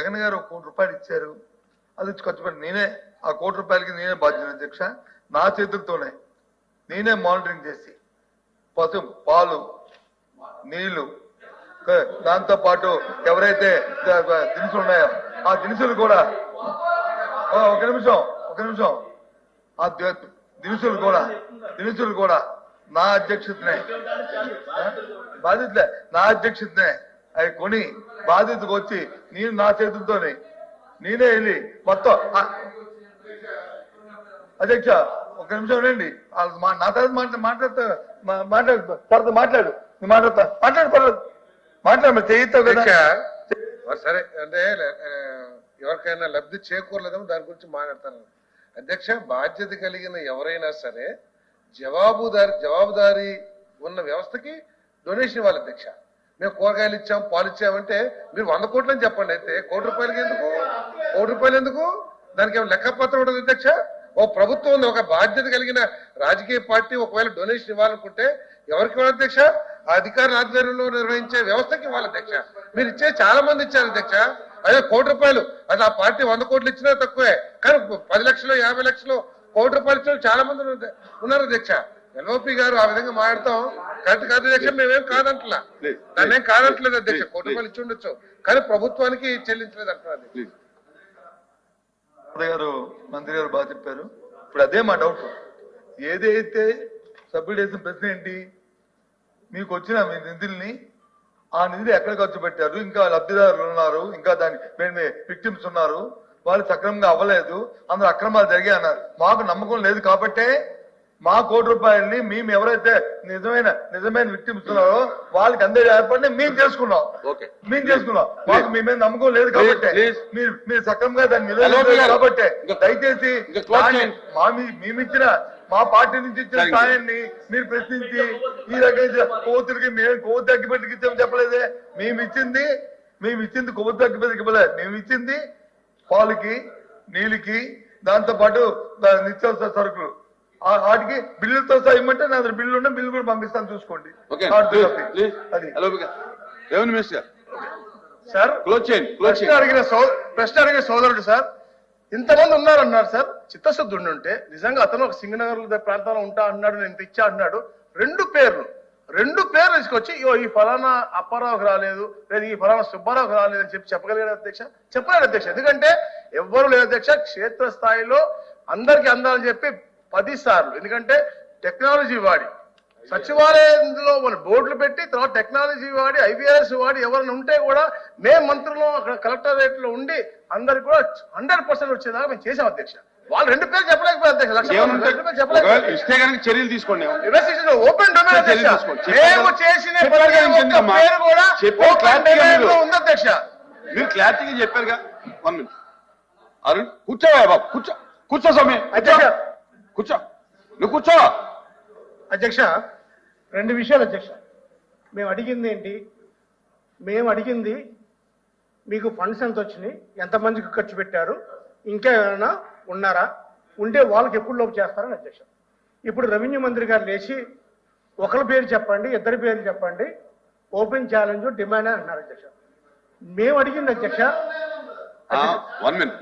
జగన్ గారు ₹1 ఇచ్చారు, అది ఖర్చు పెట్టి నేనే ఆ ₹1 నేనే బాధ్యత అధ్యక్ష. నా చేతులతోనే నేనే మానిటరింగ్ చేసి పాలు నీళ్లు దాంతో పాటు ఎవరైతే దినుసులు ఉన్నాయో ఆ దినుసులు కూడా ఒక నిమిషం ఆ దినుసులు కూడా నా అధ్యక్షతనే బాధ్యతలే నా అధ్యక్షతనే అవి కొని బాధ్యతకు వచ్చి నేను నా చేతులతోనే నేనే వెళ్ళి మొత్తం అధ్యక్ష ఒక నిమిషం వినండి. నా తర్వాత మాట్లాడు చేయిస్తావు కదా. సరే అంటే ఎవరికైనా లబ్ధి చేకూరలేదేమో దాని గురించి మాట్లాడతాను. అధ్యక్ష, బాధ్యత కలిగిన ఎవరైనా సరే జవాబుదారీ ఉన్న వ్యవస్థకి డొనేషన్ ఇవ్వాలి అధ్యక్ష. మేము కూరగాయలు ఇచ్చాం, పాలు ఇచ్చామంటే మీరు 100 కోట్లు అని చెప్పండి. అయితే ₹1 ఎందుకు దానికి ఏమైనా లెక్కపత్రం ఉంటుంది అధ్యక్ష? ఓ ప్రభుత్వం ఉంది, ఒక బాధ్యత కలిగిన రాజకీయ పార్టీ ఒకవేళ డొనేషన్ ఇవ్వాలనుకుంటే ఎవరికి ఇవ్వాలి అధ్యక్ష? ఆ అధికారుల ఆధ్వర్యంలో నిర్వహించే వ్యవస్థకి ఇవ్వాలి అధ్యక్ష. మీరు ఇచ్చే చాలా మంది ఇచ్చారు అధ్యక్ష. అదే ₹1 అది ఆ పార్టీ 100 కోట్లు ఇచ్చినా తక్కువే, కానీ 10 లక్షలు 50 లక్షలు ₹1 ఇచ్చిన చాలా మంది ఉన్నారు అధ్యక్ష. ఎల్ఓపి గారు ఆ విధంగా మాట్లాడతాం కరెక్ట్ కాదు అధ్యక్ష. మేమేం కాదంటలా, దాన్ని ఏం కాదంటలేదు అధ్యక్ష. ₹1 ఇచ్చి ఉండొచ్చు, కానీ ప్రభుత్వానికి చెల్లించలేదు అంటున్నారు. గారు మంత్రి గారు బాగా చెప్పారు. ఇప్పుడు అదే మా డౌట్. ఏదైతే సబ్మిట్ చేసిన ప్రశ్న ఏంటి, మీకు వచ్చిన మీ నిధుల్ని ఆ నిధులు ఎక్కడ ఖర్చు పెట్టారు, ఇంకా లబ్ధిదారులు ఉన్నారు, ఇంకా దాని విక్టిమ్స్ ఉన్నారు, వాళ్ళు సక్రమంగా అవ్వలేదు, అందరూ అక్రమాలు జరిగాయి అన్నారు. మాకు నమ్మకం లేదు కాబట్టే మా ₹1 మేము ఎవరైతే నిజమైన విక్టిమ్స్ ఉన్నారో వాళ్ళకి అందే ఏర్పాటుని మేము చేసుకున్నాం. మాకు మీ మీద నమ్మకం లేదు కాబట్టి మీరు సక్రమంగా దాన్ని నిలబెట్టలేదు కాబట్టి దయచేసి మేమిచ్చిన మా పార్టీ నుంచి ఇచ్చిన సాయాన్ని మీరు ప్రశ్నించి ఈ రకంగా కోతులకి మేము కొవ్వు తగ్గిపెట్టుకు ఇచ్చామని చెప్పలేదే. మేము ఇచ్చింది కొవ్వు తగ్గిపెట్టుకు ఇవ్వలేదు. మేము ఇచ్చింది పాలకి, నీళ్ళకి, దాంతో పాటు నిత్యావసర సరుకులు, వాటికి బిల్లులతో సహా ఇమ్మంటే నా దగ్గర బిల్లు ఉన్న బిల్లు కూడా పంపిస్తాను, చూసుకోండి. సార్ ప్రశ్న అడిగిన సోదరుడు సార్, ఇంతమంది ఉన్నారన్నారు సార్. చిత్తశుద్ధి ఉంటే నిజంగా అతను ఒక సింగనగర్ ప్రాంతంలో ఉంటా అన్నాడు, నేను ఇచ్చా అన్నాడు. రెండు పేర్లు తీసుకొచ్చి ఈ ఫలానా అప్పారావుకి రాలేదు, లేదా ఈ ఫలానా సుబ్బారావుకి రాలేదు అని చెప్పగలిగాడు అధ్యక్ష? చెప్పలేడు అధ్యక్ష. ఎందుకంటే ఎవ్వరు లేదు అధ్యక్ష. క్షేత్రస్థాయిలో అందరికీ అందాలని చెప్పి 10 సార్లు, ఎందుకంటే టెక్నాలజీ వాడి సచివాలయంలో మన బోర్డులు పెట్టి తర్వాత టెక్నాలజీ వాడి IVRS వాడి ఎవరైనా ఉంటే కూడా మేము మంత్రులు అక్కడ కలెక్టరేట్ లో ఉండి అందరికి కూడా 100% వచ్చేదాకా మేము చేసాం అధ్యక్ష. వాళ్ళు 2 పేర్లు చెప్పలేకపోయారు అధ్యక్ష. చర్యలు తీసుకోండి. ఓపెన్ డొమైన్ మేము చేసిన పేరు కూడా ఉంది అధ్యక్ష. మీరు క్లారిటీగా చెప్పారుగా. 1 minute అరుణ్ కూర్చోవా బాబు, కూర్చో సమయం అధ్యక్ష. నువ్వు కూర్చో అధ్యక్ష. 2 విషయాలు అధ్యక్ష. మేము అడిగింది మీకు ఫండ్స్ ఎంత వచ్చినాయి, ఎంతమందికి ఖర్చు పెట్టారు, ఇంకా ఏమైనా ఉన్నారా, ఉంటే వాళ్ళకి ఎప్పుడు లోపు చేస్తారని అధ్యక్ష. ఇప్పుడు రెవెన్యూ మంత్రి గారు లేచి ఒకరి పేరు చెప్పండి, 2 పేర్లు చెప్పండి, ఓపెన్ ఛాలెంజ్ డిమాండ్ అని అంటున్నారు అధ్యక్ష. మేము అడిగింది అధ్యక్ష 1 minute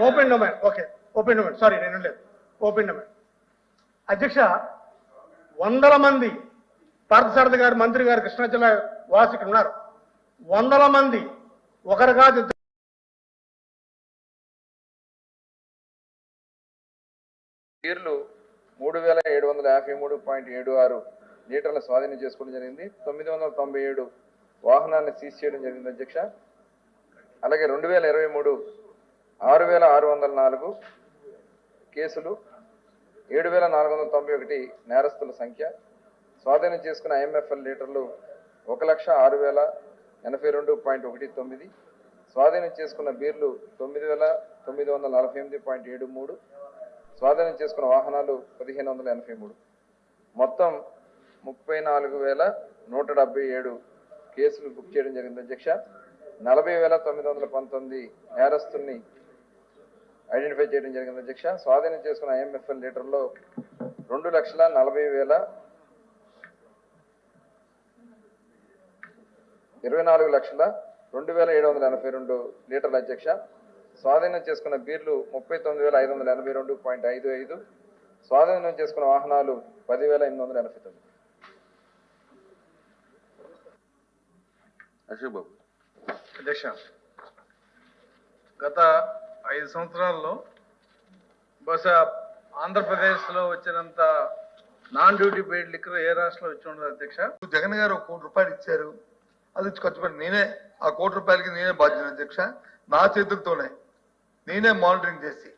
open domain. Okay, open domain, sorry నేను లేదు, ఓపెన్ డొమైన్ అధ్యక్ష. 100 మంది పార్థసారథి గారు మంత్రి గారు కృష్ణా జిల్లా వాసికులు ఉన్నారు. 100 మంది, ఒకరు కాదు నీళ్లు 3753.76 లీటర్ల స్వాధీనం చేసుకోవడం జరిగింది. 997 వాహనాలను సీజ్ చేయడం జరిగింది అధ్యక్ష. అలాగే 2023 6604 కేసులు, 7491 నేరస్తుల సంఖ్య, స్వాధీనం చేసుకున్న IMFL లీటర్లు 1,06,082.19, స్వాధీనం చేసుకున్న బీర్లు 9,948.73, స్వాధీనం చేసుకున్న వాహనాలు 1,583, మొత్తం 34,177 కేసులు బుక్ చేయడం జరిగింది అధ్యక్ష. 40,919 నేరస్తుల్ని ఐడెంటిఫై చేయడం జరిగింది అధ్యక్ష. స్వాధీనం చేసుకున్న IMFL లీటర్లో 2,40,000 2782 లీటర్ల అధ్యక్ష. స్వాధీనం చేసుకున్న బీర్లు 39,582.55. స్వాధీనం చేసుకున్న వాహనాలు 10,889. అశోక్ బాబు. అధ్యక్ష, గత 5 సంవత్సరాల్లో బహుశా ఆంధ్రప్రదేశ్లో వచ్చినంత నాన్ డ్యూటీ పెయిడ్ లిక్కర్ ఏ రాష్ట్రంలో వచ్చి ఉండదు అధ్యక్ష. జగన్ గారు 1 కోటి రూపాయలు ఇచ్చారు, అది వచ్చి ఖర్చు పెట్టి నేనే ఆ 1 కోటి రూపాయలకి నేనే బాధ్యత అధ్యక్ష. నా చేతులతోనే నేనే మానిటరింగ్ చేసి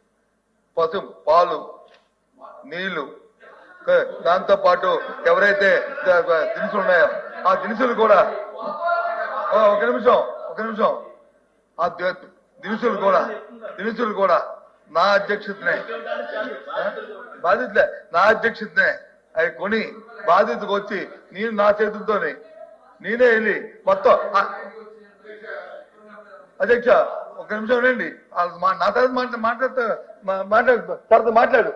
పాలు, నీళ్లు, దాంతో పాటు ఎవరైతే దినుసులు ఉన్నాయో ఆ దినుసులు కూడా ఒక నిమిషం ఆ దినుసులు కూడా నా అధ్యక్షతనే నా అధ్యక్షతనే అవి కొని బాధ్యతకు వచ్చి నేను నా చేతులతోనే నేనే వెళ్ళి మొత్తం అధ్యక్ష ఒక నిమిషం రండి. నా తర్వాత మాట్లాడు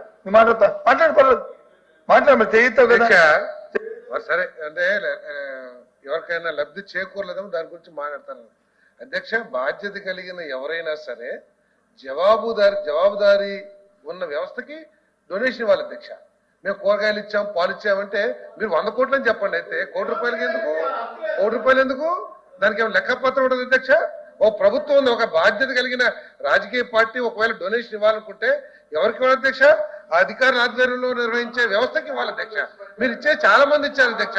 మరి చేయిస్తావు కదా. మరి సరే అంటే ఎవరికైనా లబ్ధి చేకూరలేదేమో దాని గురించి మాట్లాడతాను అధ్యక్ష. బాధ్యత కలిగిన ఎవరైనా సరే జవాబుదారీ ఉన్న వ్యవస్థకి డొనేషన్ ఇవ్వాలి అధ్యక్ష. మేము కూరగాయలు ఇచ్చాం, పాలు ఇచ్చామంటే మీరు 100 కోట్లు అని చెప్పండి. అయితే 1 కోటి రూపాయలకి ఎందుకు? 1 కోటి రూపాయలు ఎందుకు? దానికి ఏమైనా లెక్కపత్రం ఉంటుంది అధ్యక్ష? ఓ ప్రభుత్వం ఉంది, ఒక బాధ్యత కలిగిన రాజకీయ పార్టీ ఒకవేళ డొనేషన్ ఇవ్వాలనుకుంటే ఎవరికి ఇవ్వాలి అధ్యక్ష? ఆ అధికారుల ఆధ్వర్యంలో నిర్వహించే వ్యవస్థకి ఇవ్వాలి అధ్యక్ష. మీరు ఇచ్చే చాలా మంది ఇచ్చారు అధ్యక్ష.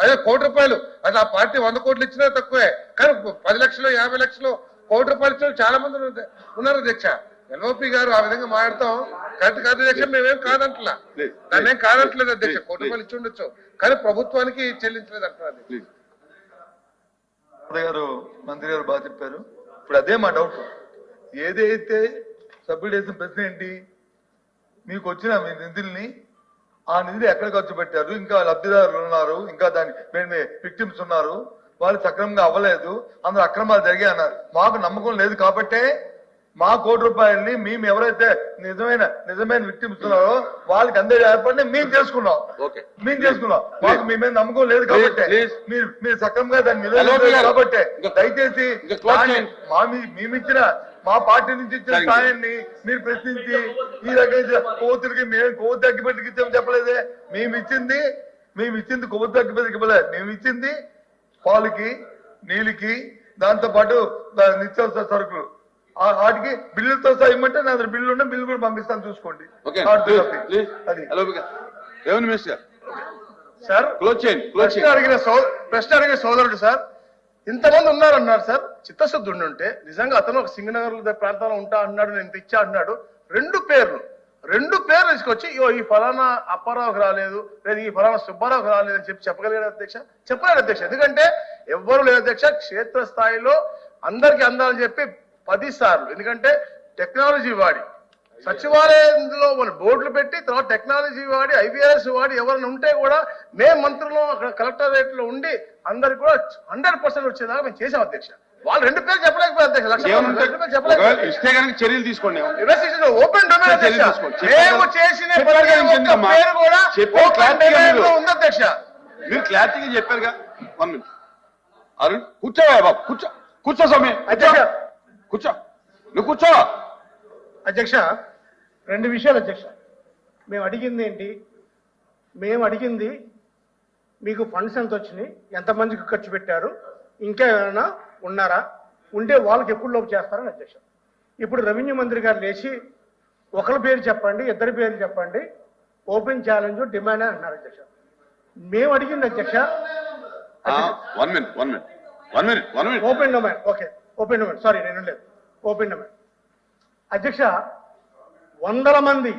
అదే 1 కోటి రూపాయలు, అది ఆ పార్టీ 100 కోట్లు ఇచ్చినా తక్కువే. కానీ 10 లక్షలు 50 లక్షలు 1 కోటి రూపాయలు ఇచ్చిన చాలా మంది ఉన్నారు అధ్యక్ష. ఎల్ఓపి గారు ఆ విధంగా మాట్లాడతాం కరెక్ట్ కాదు అధ్యక్ష. మేమేం కాదంటలా, దాన్ని ఏం కాదంటలేదు అధ్యక్ష. 1 కోటి రూపాయలు ఇచ్చి ఉండొచ్చు, కానీ ప్రభుత్వానికి చెల్లించలేదు అంటున్నారు. గారు మంత్రి గారు బాగా చెప్పారు. ఇప్పుడు అదే మా డౌట్. ఏదైతే సబ్సిడీ వేసిన ప్రశ్న ఏంటి, మీకు వచ్చిన మీ నిధుల్ని ఆ నిధులు ఎక్కడ ఖర్చు పెట్టారు, ఇంకా లబ్ధిదారులు ఉన్నారు, ఇంకా దాని విక్టిమ్స్ ఉన్నారు, వాళ్ళు సక్రమంగా అవ్వలేదు, అందులో అక్రమాలు జరిగాయి అన్నారు. మాకు నమ్మకం లేదు కాబట్టే మా 1 కోటి రూపాయలని మేము ఎవరైతే నిజమైన విక్టిమ్స్ ఉన్నారో వాళ్ళకి అందే ఏర్పాటుని మేము చేసుకున్నాం. మాకు మీ మీద నమ్మకం లేదు కాబట్టి మీరు సక్రమంగా దాన్ని నిలబెట్టారు కాబట్టి దయచేసి మేమిచ్చిన మా పార్టీ నుంచి ఇచ్చిన సాయాన్ని మీరు ప్రశ్నించి ఈ రకంగా కోతులకి మేము కొవ్వు తగ్గిపెట్టుకు ఇచ్చామని చెప్పలేదే. మేము ఇచ్చింది కొవ్వు తగ్గిపెట్టుకు ఇవ్వలేదు. మేము ఇచ్చింది పాలకి, నీళ్ళకి, దాంతో పాటు నిత్యావసర సరుకులు, వాటికి బిల్లులతో సహా ఇమ్మంటే నా దగ్గర బిల్లు ఉన్న బిల్లు కూడా పంపిస్తాను చూసుకోండి. సార్ ప్రశ్న అడిగిన సోదరుడు సార్, ఇంతమంది ఉన్నారన్నారు సార్. చిత్తశుద్ధి ఉంటే నిజంగా అతను ఒక సింగనగర్ ప్రాంతంలో ఉంటా అన్నాడు, నేను ఇచ్చా అన్నాడు. 2 పేర్లు తీసుకొచ్చి ఈ ఫలానా అప్పారావుకి రాలేదు, లేదా ఈ ఫలానా సుబ్బారావుకి రాలేదు అని చెప్పగలిగాడు అధ్యక్ష? చెప్పలేడు అధ్యక్ష. ఎందుకంటే ఎవ్వరు లేదు అధ్యక్ష. క్షేత్రస్థాయిలో అందరికీ అందాలని చెప్పి 10 సార్లు, ఎందుకంటే టెక్నాలజీ వాడి సచివాలయంలో మన బోర్డులు పెట్టి తర్వాత టెక్నాలజీ వాడి IVRS వాడి ఎవరైనా ఉంటే కూడా మేము మంత్రులు అక్కడ కలెక్టరేట్ లో ఉండి అందరికి కూడా 100% వచ్చేదాకా మేము చేసాం అధ్యక్ష. వాళ్ళు 2 పేర్లు చెప్పలేకపోయారు అధ్యక్ష. చర్యలు తీసుకోండి. ఓపెన్ డొమైన్ అధ్యక్ష. మేము చేసిన పేరు కూడా ఓపెన్ డొమైన్ లో ఉంది అధ్యక్ష. మీరు క్లారిటీగా చెప్పారుగా. 1 నిమిషం అరుణ్ కూర్చోవా బాబు, కూర్చో సమయం అధ్యక్ష. నువ్వు కూర్చో అధ్యక్ష. 2 విషయాలు అధ్యక్ష. మేము అడిగింది ఏంటి? మేము అడిగింది మీకు ఫండ్స్ ఎంత వచ్చినాయి, ఎంతమందికి ఖర్చు పెట్టారు, ఇంకా ఏమైనా ఉన్నారా, ఉంటే వాళ్ళకి ఎప్పుడు లోపు చేస్తారని అధ్యక్ష. ఇప్పుడు రెవెన్యూ మంత్రి గారు లేచి ఒకరి పేరు చెప్పండి, 2 పేర్లు చెప్పండి, ఓపెన్ ఛాలెంజ్ డిమాండ్ అని అన్నారు అధ్యక్ష. మేము అడిగింది అధ్యక్ష 1 minute open domain. Okay, open domain. Sorry, నేను లేదు. ఓపెన్ డొమైన్ అధ్యక్ష. 100ల మంది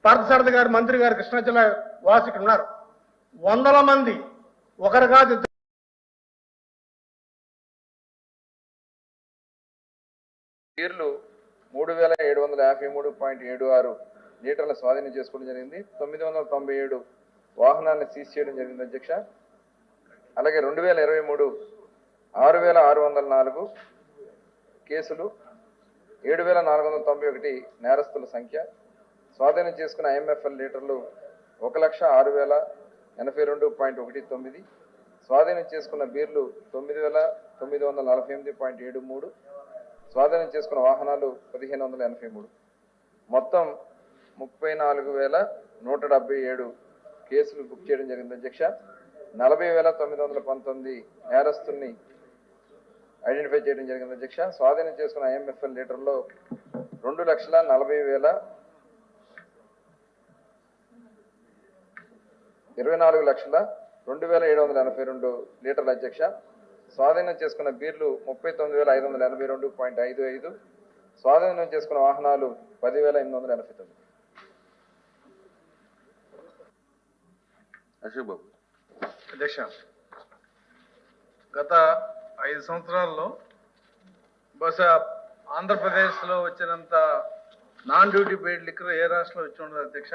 పార్థసారథి గారు మంత్రి గారు కృష్ణా జిల్లా వాసికి ఉన్నారు. 100ల మంది, ఒకరు కాదు, బీర్లు 3753.76 లీటర్ల స్వాధీనం చేసుకోవడం జరిగింది. 997 వాహనాలను సీజ్ చేయడం జరిగింది అధ్యక్ష. అలాగే 2023 6604 కేసులు, 7491 నేరస్తుల సంఖ్య, స్వాధీనం చేసుకున్న IMFL లీటర్లు 1,06,082.19, స్వాధీనం చేసుకున్న బీర్లు 9,948.73, స్వాధీనం చేసుకున్న వాహనాలు 1,583, మొత్తం 34,177 కేసులు బుక్ చేయడం జరిగింది అధ్యక్ష. 40,919 నేరస్తుల్ని ఐడెంటిఫై చేయడం జరిగింది అధ్యక్ష. స్వాధీనం చేసుకున్న IMFL లీటర్లో 24,02,782 లీటర్ల అధ్యక్ష. స్వాధీనం చేసుకున్న బీర్లు 39,582.55, స్వాధీనం చేసుకున్న వాహనాలు 10,889. అశోక్ బాబు. అధ్యక్ష, గత 5 సంవత్సరాల్లో బహుశా ఆంధ్రప్రదేశ్లో వచ్చినంత నాన్ డ్యూటీ పెయిడ్ లిక్కర్ ఏ రాష్ట్రంలో వచ్చి ఉండదు అధ్యక్ష.